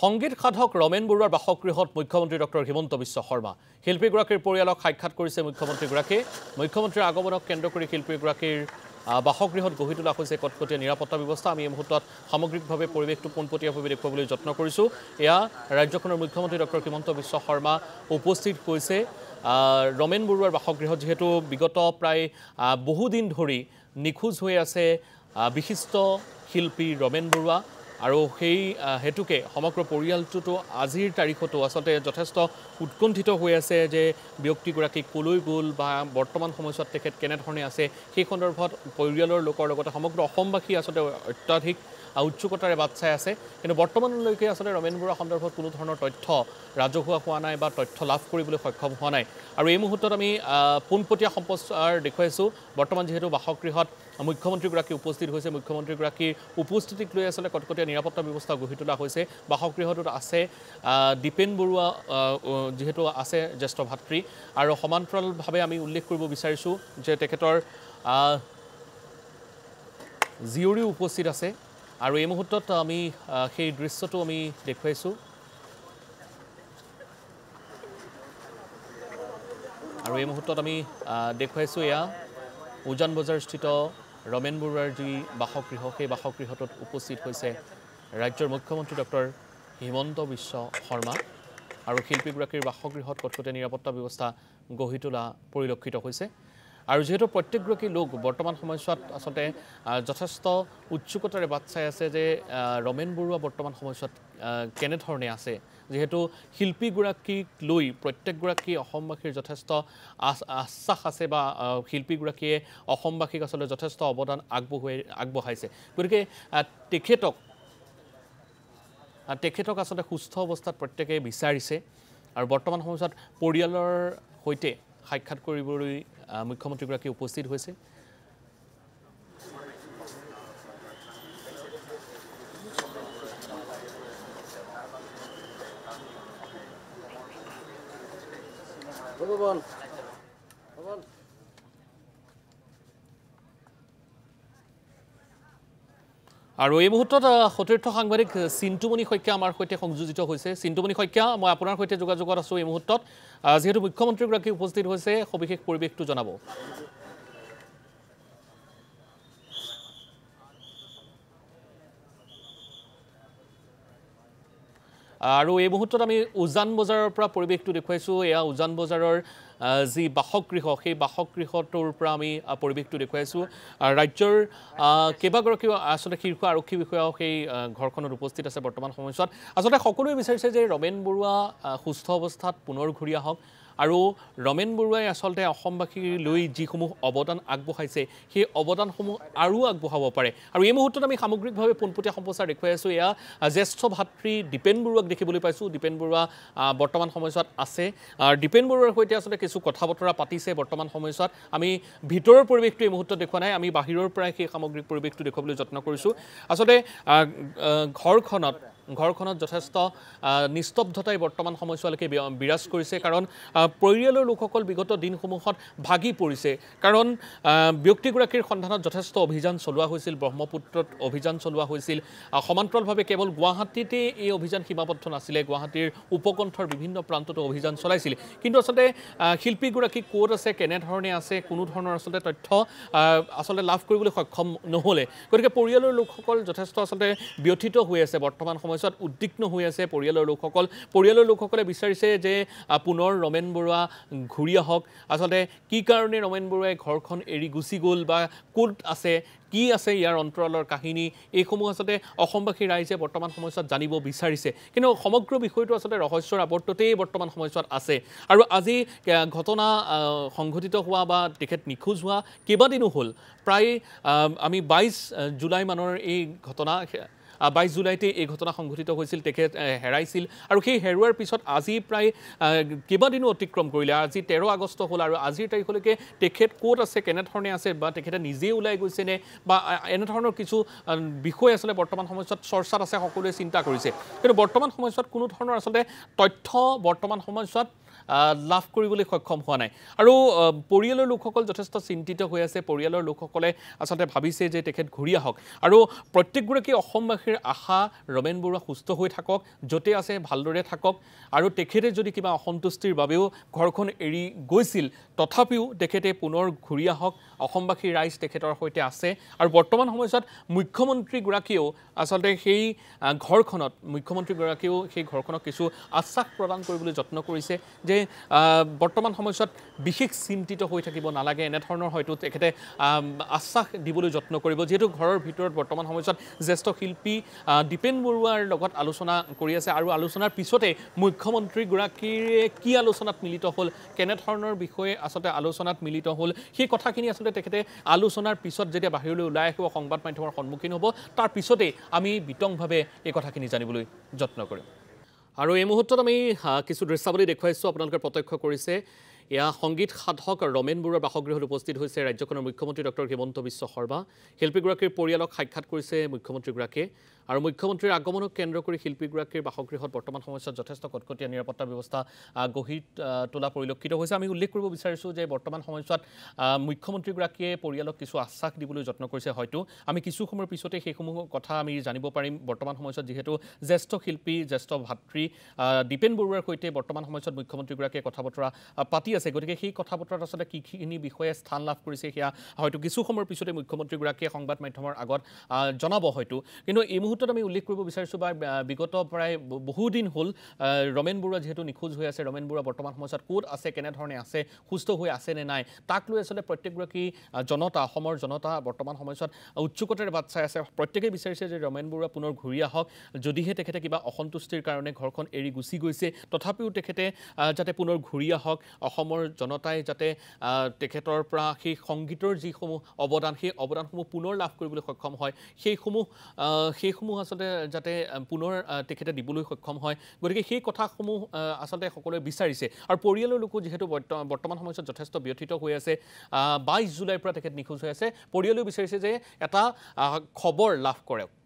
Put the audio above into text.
সংগীত সাধক ৰমেন বৰুৱাৰ বাসগৃহত মুখ্যমন্ত্ৰী ডক্টৰ হিমন্ত বিশ্ব শৰ্মা শিল্পীগৰাকীৰ পৰিয়ালক সাক্ষাৎ কৰিছে মুখ্যমন্ত্ৰীগৰাকীয়ে মুখ্যমন্ত্ৰীৰ আগমনক কেন্দ্ৰ কৰি শিল্পীগৰাকীৰ বাসগৃহত গঢ়ি তোলা হৈছে কটকটীয়া নিৰাপত্তা ব্যৱস্থা আমি এই মুহূৰ্তত সামগ্ৰিকভাৱে পৰিৱেশটো পোনপটীয়াভাৱে দেখুৱাবলৈ যত্ন কৰিছোঁ এয়া ৰাজ্যখনৰ মুখ্যমন্ত্ৰী ডক্টৰ হিমন্ত বিশ্ব শৰ্মা উপস্থিত হৈছে ৰমেন বৰুৱাৰ বাসগৃহত যেহেতু বিগত প্ৰায় বহুদিন ধৰি নিখোজ হৈ আছে বিশিষ্ট শিল্পী ৰমেন বৰুৱা আৰু সেই হেতুকে সমগ্ৰ পৰিয়ালটো আজিৰ তাৰিখতো আসলে যথেষ্ট উৎকণ্ঠিত হৈ আছে যে ব্যক্তিগৰাকী কলৈ গ'ল বা বৰ্তমান সময়ত তেখেত কেনেধৰণে আছে সেই সন্দৰ্ভত পৰিয়ালৰ লোকৰ লগতে সমগ্ৰ অসমবাসী আসলে অত্যাধিক উৎসুকতাৰে বাট চাই আছে কিন্তু বৰ্তমানলৈকে আসলে ৰমেন বৰুৱা সন্দৰ্ভত কোনো ধৰণৰ তথ্য ৰাজহুৱা হোৱা নাই বা তথ্য লাভ কৰিবলৈ সক্ষম হোৱা নাই আৰু এই মুহূৰ্তত আমি পোনপটীয়া সম্প্ৰচাৰ দেখুৱাইছোঁ বৰ্তমান যেহেতু বাসগৃহত মুখ্যমন্ত্ৰীগৰাকী উপস্থিত হৈছে মুখ্যমন্ত্ৰীগৰাকীৰ উপস্থিতিক লৈ আসলে কটকটীয়া নিৰাপত্তা ব্যৱস্থা গঢ়ি তোলা হৈছে বাসগৃহটোত আছে দীপেন বৰুৱা যেহেতু আছে জ্যেষ্ঠ ভাতৃ আৰু সমান্তৰালভাৱে আমি উল্লেখ কৰিব বিচাৰিছোঁ যে তেখেতৰ জীয়ৰী উপস্থিত আছে আৰু এই মুহূৰ্তত আমি সেই দৃশ্যটো আমি দেখুৱাইছোঁ আৰু এই মুহূৰ্তত আমি দেখুৱাইছোঁ এয়া উজান বজাৰস্থিত ৰমেন বৰুৱাৰ যি বাসগৃহ সেই বাসগৃহটোত উপস্থিত হৈছে ৰাজ্যৰ মুখ্যমন্ত্ৰী ডক্টৰ হিমন্ত বিশ্ব শৰ্মা আৰু শিল্পীগৰাকীৰ বাসগৃহত কটকটীয়া নিৰাপত্তা ব্যৱস্থা গঢ়ি তোলা পৰিলক্ষিত হৈছে আৰু যেহেতু প্ৰত্যেকগৰাকী লোক বৰ্তমান সময়ছোৱাত আসলে যথেষ্ট উৎসুকতাৰে বাট চাই আছে যে ৰমেন বৰুৱা বৰ্তমান সময়ছোৱাত কেনেধৰণে আছে যেহেতু শিল্পীগৰাকীক লৈ প্ৰত্যেকগৰাকী অসমবাসীৰ যথেষ্ট আশ্বাস আছে বা শিল্পীগৰাকীয়ে অসমবাসীক আসলে যথেষ্ট অৱদান আগবঢ়াইছে গতিকে তেখেতক আসলে সুস্থ অৱস্থাত প্ৰত্যেকে বিচাৰিছে আৰু বৰ্তমান সময়ত পৰিয়ালৰ সৈতে সাক্ষাৎ কৰিবলৈ মুখ্যমন্ত্ৰীগৰাকী উপস্থিত হৈছে আৰু এই মুহূৰ্তত সতীৰ্থ সাংবাদিক চিন্তুমণি শইকীয়া আমাৰ সৈতে সংযোজিত হৈছে চিন্তুমণি শইকীয়া মই আপোনাৰ সৈতে যোগাযোগত আছোঁ এই মুহূৰ্তত যেহেতু মুখ্যমন্ত্ৰীগৰাকী উপস্থিত হৈছে সবিশেষ পৰিৱেশটো জনাব আৰু এই মুহূৰ্তত আমি উজান বজাৰৰ পৰা পৰিৱেশটো দেখুৱাইছোঁ এয়া উজান বজাৰৰ যি বাসগৃহ সেই বাসগৃহটোৰ পৰা আমি পৰিৱেশটো দেখুৱাইছোঁ ৰাজ্যৰ কেইবাগৰাকীও আসলে শীৰ্ষ আৰক্ষী বিষয়াও সেই ঘৰখনত উপস্থিত আছে বৰ্তমান সময়ছোৱাত আসলে সকলোৱে বিচাৰিছে যে ৰমেন বৰুৱা সুস্থ অৱস্থাত পুনৰ ঘূৰি আহক আৰু ৰমেন বৰুৱাই আসলতে অসমবাসীক লৈ যিসমূহ অৱদান আগবঢ়াইছে সেই অৱদানসমূহ আৰু আগবঢ়াব পাৰে আৰু এই মুহূৰ্তত আমি সামগ্ৰিকভাৱে পোনপটীয়া সম্প্ৰচাৰ দেখুৱাই আছোঁ এয়া জ্যেষ্ঠ ভাতৃ দীপেন বৰুৱাক দেখিবলৈ পাইছোঁ দীপেন বৰুৱা বৰ্তমান সময়ছোৱাত আছে দীপেন বৰুৱাৰ সৈতে আসলে কিছু কথা বতৰা পাতিছে বৰ্তমান সময়ছোৱাত আমি ভিতৰৰ পৰিৱেশটো এই মুহূৰ্তত দেখুৱা নাই আমি বাহিৰৰ পৰাই সেই সামগ্ৰিক পৰিৱেশটো দেখুৱাবলৈ যত্ন কৰিছোঁ আসলে ঘৰখনত যথেষ্ট নিস্তব্ধতাই বৰ্তমান সময়ছোৱালৈকে বিৰাজ কৰিছে কাৰণ পৰিয়ালৰ লোকসকল বিগত দিনসমূহত ভাগি পৰিছে কাৰণ ব্যক্তিগৰাকীৰ সন্ধানত যথেষ্ট অভিযান চলোৱা হৈছিল ব্ৰহ্মপুত্ৰত অভিযান চলোৱা হৈছিল সমান্তৰালভাৱে কেৱল গুৱাহাটীতে এই অভিযান সীমাবদ্ধ নাছিলে গুৱাহাটীৰ উপকণ্ঠৰ বিভিন্ন প্ৰান্ততো অভিযান চলাইছিল কিন্তু আসলে শিল্পীগৰাকী ক'ত আছে কেনেধৰণে আছে কোনো ধৰণৰ আসলে তথ্য আসলে লাভ কৰিবলৈ সক্ষম নহ'লে গতিকে পৰিয়ালৰ লোকসকল যথেষ্ট আসলে ব্যথিত হৈ আছে বৰ্তমান সময়ত উদ্বিগ্ন হৈ আছে পৰিয়ালৰ লোকসকলে বিচাৰিছে যে পুনৰ ৰমেন বৰুৱা ঘূৰি আহক আসলে কি কাৰণে ৰমেন বৰুৱাই ঘৰখন এৰি গুচি গ'ল বা ক'ত আছে কি আছে ইয়াৰ অন্তৰালৰ কাহিনী এইসমূহ আসলে অসমবাসী ৰাইজে বৰ্তমান সময়ছোৱাত জানিব বিচাৰিছে কিন্তু সমগ্ৰ বিষয়টো আসলে ৰহস্যৰ আৱৰ্ততেই বৰ্তমান সময়ছোৱাত আছে আৰু আজি ঘটনা সংঘটিত হোৱা বা তেখেত নিখোজ হোৱা কেইবাদিনো হ'ল প্ৰায় আমি 22 জুলাই মানৰ এই ঘটনা 22 জুলাইতে এই ঘটনা সংঘটিত হৈছিল তেখেত হেৰাইছিল আৰু সেই হেৰুৱাৰ পিছত আজি প্ৰায় কেইবাদিনো অতিক্ৰম কৰিলে আজি 13 আগষ্ট হ'ল আৰু আজিৰ তাৰিখলৈকে তেখেত ক'ত আছে কেনেধৰণে আছে বা তেখেতে নিজে ওলাই গৈছে নে বা এনেধৰণৰ কিছু বিষয় আসলে বৰ্তমান সময়ছোৱাত চৰ্চাত আছে সকলোৱে চিন্তা কৰিছে কিন্তু বৰ্তমান সময়ছোৱাত কোনো ধৰণৰ আসলে তথ্য বৰ্তমান সময়ছোৱাত লাভ কৰিবলৈ সক্ষম হোৱা নাই আৰু পৰিয়ালৰ লোকসকল যথেষ্ট চিন্তিত হৈ আছে পৰিয়ালৰ লোকসকলে আচলতে ভাবিছে যে তেখেত ঘূৰি আহক আৰু প্ৰত্যেকগৰাকী অসমবাসীৰ আশা ৰমেন বৰুৱা সুস্থ হৈ থাকক য'তে আছে ভালদৰে থাকক আৰু তেখেতে যদি কিবা অসন্তুষ্টিৰ বাবেও ঘৰখন এৰি গৈছিল তথাপিও তেখেতে পুনৰ ঘূৰি আহক অসমবাসী ৰাইজ তেখেতৰ সৈতে আছে আৰু বৰ্তমান সময়ত মুখ্যমন্ত্ৰীগৰাকীয়েও আচলতে সেই ঘৰখনত মুখ্যমন্ত্ৰীগৰাকীয়েও সেই ঘৰখনক কিছু আশ্বাস প্ৰদান কৰিবলৈ যত্ন কৰিছে যে বৰ্তমান সময়ত বিশেষ চিন্তিত হৈ থাকিব নালাগে এনেধৰণৰ হয়তো তেখেতে আশ্বাস দিবলৈ যত্ন কৰিব যেহেতু ঘৰৰ ভিতৰত বৰ্তমান সময়ত জ্যেষ্ঠ শিল্পী দীপেন বৰুৱাৰ লগত আলোচনা কৰি আছে আৰু আলোচনাৰ পিছতে মুখ্যমন্ত্ৰীগৰাকীয়ে কি আলোচনাত মিলিত হ'ল কেনেধৰণৰ বিষয়ে আচলতে আলোচনাত মিলিত হ'ল সেই কথাখিনি আচলতে তেখেতে আলোচনাৰ পিছত যেতিয়া বাহিৰলৈ ওলাই আহিব সংবাদ মাধ্যমৰ সন্মুখীন হ'ব তাৰ পিছতে আমি বিতংভাৱে এই কথাখিনি জানিবলৈ যত্ন কৰিম আৰু এই মুহূৰ্তত আমি কিছু দৃশ্যাৱলী দেখুৱাইছোঁ আপোনালোকে প্ৰত্যক্ষ কৰিছে এয়া সংগীত সাধক ৰমেন বৰুৱাৰ বাসগৃহত উপস্থিত হৈছে ৰাজ্যখনৰ মুখ্যমন্ত্ৰী ডক্টৰ হিমন্ত বিশ্ব শৰ্মা শিল্পীগৰাকীৰ পৰিয়ালক সাক্ষাৎ কৰিছে মুখ্যমন্ত্ৰীগৰাকীয়ে আৰু মুখ্যমন্ত্ৰীৰ আগমনক কেন্দ্ৰ কৰি শিল্পীগৰাকীৰ বাসগৃহত বৰ্তমান সময়ত যথেষ্ট কটকটীয়া নিৰাপত্তা ব্যৱস্থা গঢ়ি তোলা পৰিলক্ষিত হৈছে আমি উল্লেখ কৰিব বিচাৰিছোঁ যে বৰ্তমান সময়ত মুখ্যমন্ত্ৰীগৰাকীয়ে পৰিয়ালক কিছু আশ্বাস দিবলৈ যত্ন কৰিছে হয়তো আমি কিছু সময়ৰ পিছতে সেইসমূহ কথা আমি জানিব পাৰিম বৰ্তমান সময়ত যিহেতু জ্যেষ্ঠ শিল্পী জ্যেষ্ঠ ভাতৃ দীপেন বৰুৱাৰ সৈতে বৰ্তমান সময়ত মুখ্যমন্ত্ৰীগৰাকীয়ে কথা বতৰা পাতি আছে গতিকে সেই কথা বতৰাত আচলতে কিখিনি বিষয়ে স্থান লাভ কৰিছে সেয়া হয়তো কিছু সময়ৰ পিছতে মুখ্যমন্ত্ৰীগৰাকীয়ে সংবাদ মাধ্যমৰ আগত জনাব হয়তো কিন্তু এই মুহূৰ্তত আমি উল্লেখ কৰিব বিচাৰিছোঁ বা বিগত প্ৰায় বহুদিন হ'ল ৰমেন বৰুৱা যিহেতু নিখোজ হৈ আছে ৰমেন বৰুৱা বৰ্তমান সময়ত ক'ত আছে কেনেধৰণে আছে সুস্থ হৈ আছে নে নাই তাক লৈ আচলতে প্ৰত্যেকগৰাকী জনতা অসমৰ জনতা বৰ্তমান সময়ত উৎসুকতাৰে বাট চাই আছে প্ৰত্যেকেই বিচাৰিছে যে ৰমেন বৰুৱা পুনৰ ঘূৰি আহক যদিহে তেখেতে কিবা অসন্তুষ্টিৰ কাৰণে ঘৰখন এৰি গুচি গৈছে তথাপিও তেখেতে যাতে পুনৰ ঘূৰি আহক অসমৰ জনতাই যাতে তেখেতৰ পৰা সেই সংগীতৰ যিসমূহ অৱদান সেই অৱদানসমূহ পুনৰ লাভ কৰিবলৈ সক্ষম হয় সেইসমূহ আচলতে যাতে পুনৰ তেখেতে দিবলৈ সক্ষম হয় গতিকে সেই কথাসমূহ আচলতে সকলোৱে বিচাৰিছে আৰু পৰিয়ালৰ লোকো যিহেতু বৰ্তমান সময়ত যথেষ্ট ব্যথিত হৈ আছে 22 জুলাইৰ পৰা তেখেত নিখোজ হৈ আছে পৰিয়ালেও বিচাৰিছে যে এটা খবৰ লাভ কৰক